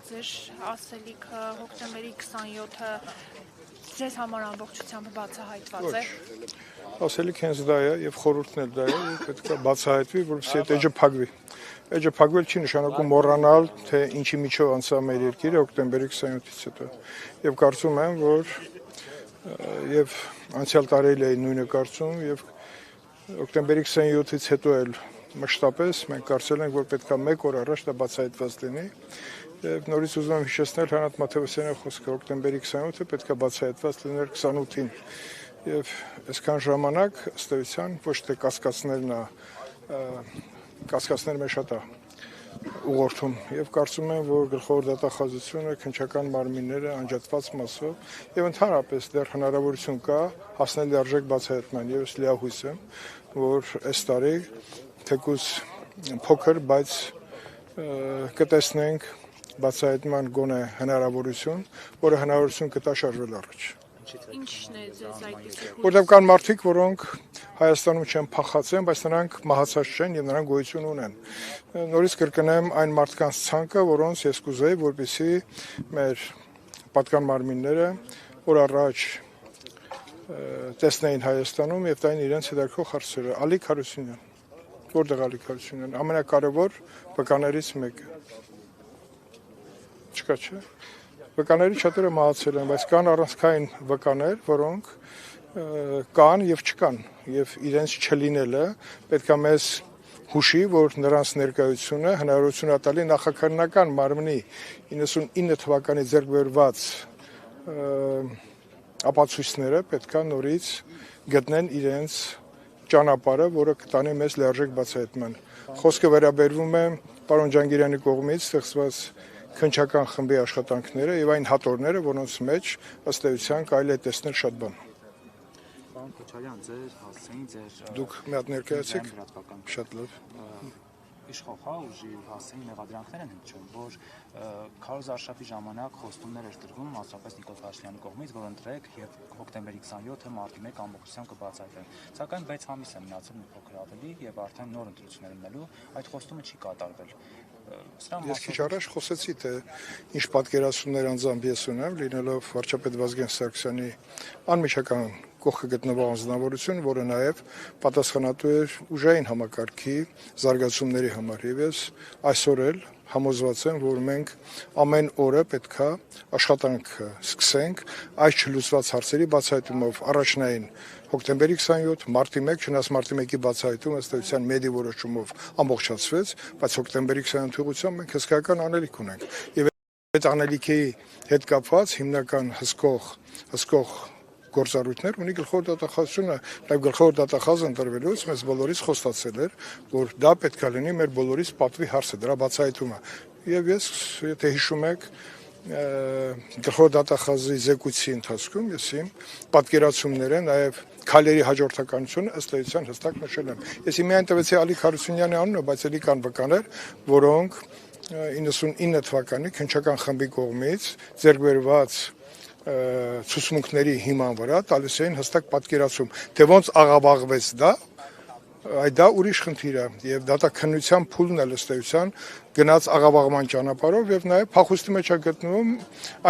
ձեր ասելիքը հոկտեմբերի 27-ը ձեզ համար ամբողջությամբ բացահայտված է։ Ասելիք հենց դա է եւ խորհուրդն էլ դա է, պետք է բացահայտվի, որովհետեւ այդ էջը փակվի։ Էջը փակվել չի նշանակում մոռանալ, թե ինչի միջով անցավ մեր երկիրը հոկտեմբերի 27-ից հետո։ Եվ կարծում եմ, որ եւ անցյալ տարի էի նույնը կարծում եւ հոկտեմբերի 27-ից հետո էլ մշտապես մենք կարծել ենք, որ պետք է 1 օր առաջ դա բացահայտված լինի։ Եվ նորից ուզում եմ հիշեցնել Հրանտ Մաթեոսյանի խոսքը հոկտեմբերի 27-ը պետք է բացահայտված լիներ 28-ին։ Եվ այսքան ժամանակ ըստ էության ոչ թե կասկածներ մեր շատ է ուղղորդում եւ կարծում եմ, որ գլխավոր դատախազությունը, քննչական մարմինները անջատված մասով եւ ընդհանրապես դեռ հնարավորություն կա հասնել լիարժեք բացահայտման եւ լիահույս եմ, որ այս տարի թեկուզ փոքր, բայց կտեսնենք բացահայտման գոնե հնարավորություն, որը հնարավորություն կտա շարժվել առաջ։ Ինչն է ձեզ այդպիսի հույս։ Որտեղ կան մարդիկ, որոնք Հայաստանում չեն փախացել, բայց նրանք մահացած չեն եւ նրանք գոյություն ունեն։ Նորից կրկնեմ այն մարդկանց ցանկը, որոնց ես կուզեի, որպեսզի մեր պատկան մարմինները օր առաջ տեսնեին Հայաստանում եւ տային իրենց հետաքրքրող հարցերը։ Ալիկ Հարությունյան։ Որտեղ Ալիկ Հարությունյան, ամենակարևոր վկաներից մեկը։ Չկա, չէ՞։ Վկաների շատերը մահացել են, բայց կան առանցքային վկաներ, որոնք կան եւ չկան, եւ իրենց չլինելը պետք է մեզ հուշի, որ նրանց ներկայությունը հնարավորություն է տալի նախաքաննական մարմնի 99 թվականի ձեռք բերված ապացույցները պետք է նորից գտնեն իրենց ճանապարհը, որը կտանի մեզ լիարժեք բացահայտման։ Խոսքը վերաբերվում է պարոն Ջանգիրյանի կողմից ստեղծված քննչական խմբի աշխատանքները եւ այն հատորները, որոնց մեջ ըստ էության կարելի է տեսնել շատ բան։ Պարոն Քոչարյան, ձեր հասցեին ձեր Դուք մի հատ ներկայացեք։ Շատ լավ։ Իշխող ուժի հասցեին մեղադրանքներ են հնչում, որ Քարոզ Արշավի ժամանակ խոստումներ էր տրվում, մասնավորապես Նիկոլ Փաշինյանի կողմից, որ ընտրեք եւ հոկտեմբերի 27-ը մարտի 1 ամբողջությամբ կբացահայտվեն։ Սակայն 6 ամիս է մնացել մի փոքր ավելի եւ արդեն նոր ընտրություններ ունելու, այդ խոստումը չի կատարվել։ Ես քիչ առաջ խոսեցի, թե ինչ պատկերացումներ անձամբ ես ունեմ, լինելով վարչապետ Վազգեն Սարգսյանի անմիջական կողքը գտնվող անձնավորություն, որը նաև պատասխանատու էր ուժային համակարգի զարգացումների համար։ Եվ ես այսօր էլ համոզված եմ, որ մենք ամեն օրը պետքա աշխատանք սկսենք այս չլուծված հարցերի բացահայտումով առաջնային հոկտեմբերի 27, մարտի 1, չնայած մարտի 1-ի բացահայտումը ըստ էության մեդի որոշումով ամբողջացվեց, բայց հոկտեմբերի 27 ուղղությամբ մենք հսկայական անելիք ունենք։ Եվ այդ անելիքի հետ կապված հիմնական հսկող գործառույթներ ունի գլխավոր դատախազությունը, նաև գլխավոր դատախազը ընտրվելուց մեզ բոլորիս խոստացել էր, որ դա պետք է լինի մեր բոլորիս պատվի հարցը, դրա բացահայտումը։ Եվ ես, եթե հիշում եք, գլխավոր դատախազի զեկույցի ընթացքում ես իմ պատկերացումները, նաև քայլերի հաջորդականությունը ըստ էության հստակ նշել եմ։ Ես միայն տվեցի Ալիկ Հարությունյանի անունը, բայց ելի կան վկաներ, որոնք 99 թվականի քննչական խմբի կողմից ձեռք բերված ցուցմունքների հիման վրա տալիս էին հստակ պատկերացում, թե ոնց աղավաղվեց դա ուրիշ խնդիր է եւ դատաքննության փուլն է ըստ էության գնաց աղավաղման ճանապարհով եւ նաեւ փախուստի մեջ է գտնվում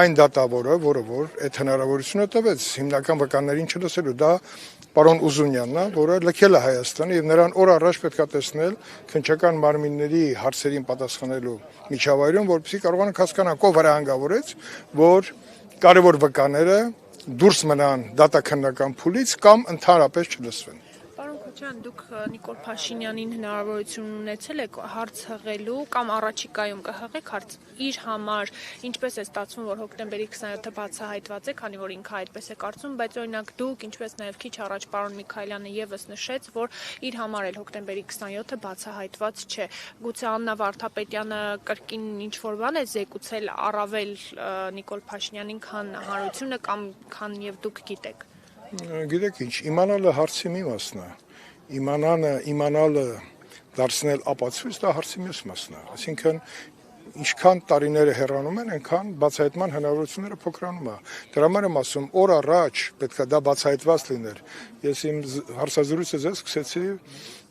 այն դատավորը, որը որ այդ հնարավորությունը տվեց հիմնական վկաներին չլսելու, դա պարոն Ուզունյանն է, որը լքել է Հայաստանը եւ նրան օր առաջ պետք է տեսնել քննչական մարմինների հարցերին պատասխանելու միջավայրում, որպեսզի կարողանանք հասկանալ ով վրահանգավորեց, որ կարևոր վկաները դուրս մնան դատաքննական փուլից կամ ընդհանրապես չլսվեն։ Պարոն Քոչարյան, դուք Նիկոլ Փաշինյանին հնարավորություն ունեցել եք հարց հղելու կամ առաջիկայում կհղեք հարց իր համար, ինչպես է ստացվում, որ հոկտեմբերի 27-ը բացահայտված է, քանի որ ինքը այդպես է կարծում, բայց օրինակ դուք, ինչպես նաև քիչ առաջ պարոն Միքայելյանը եւս նշեց, որ իր համար էլ հոկտեմբերի 27-ը բացահայտված չէ։ Գուցե Աննա Վարդապետյանը կրկին ինչ-որ բան է զեկուցել առավել Նիկոլ Փաշինյանին, քան հանրությունը կամ քան եւ դուք գիտեք։ Գիտեք ինչ, իմանալը հարցի մի մասն է, իմանալը դարձնել ապացույց դա հարցի մյուս մասն է, այսինքն ինչքան տարիները հեռանում են, այնքան բացահայտման հնարավորությունները փոքրանում է։ Դրա համար եմ ասում, օր առաջ պետք է դա բացահայտված լիներ։ Ես իմ հարցազրույցը ձեզ սկսեցի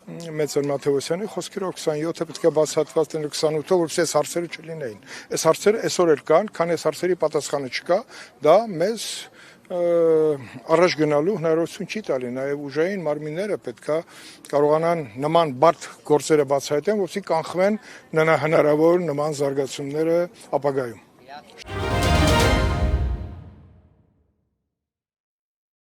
Մեծան Մաթեոսյանի խոսքերով 27-ը պետք է բացահայտված լինի 28-ով, որովհետեւ այս հարցերը չլինեին։ Այս հարցերը այսօր էլ կան, քան այս հարցերի պատասխանը չկա, դա մեզ առաջ գնալու հնարավորություն չի տալի, նաև ուժային մարմինները պետքա կարողանան նման բարդ գործերը բացահայտեն, որովհետեւ կանխվեն հնարավոր նման զարգացումները ապագայում։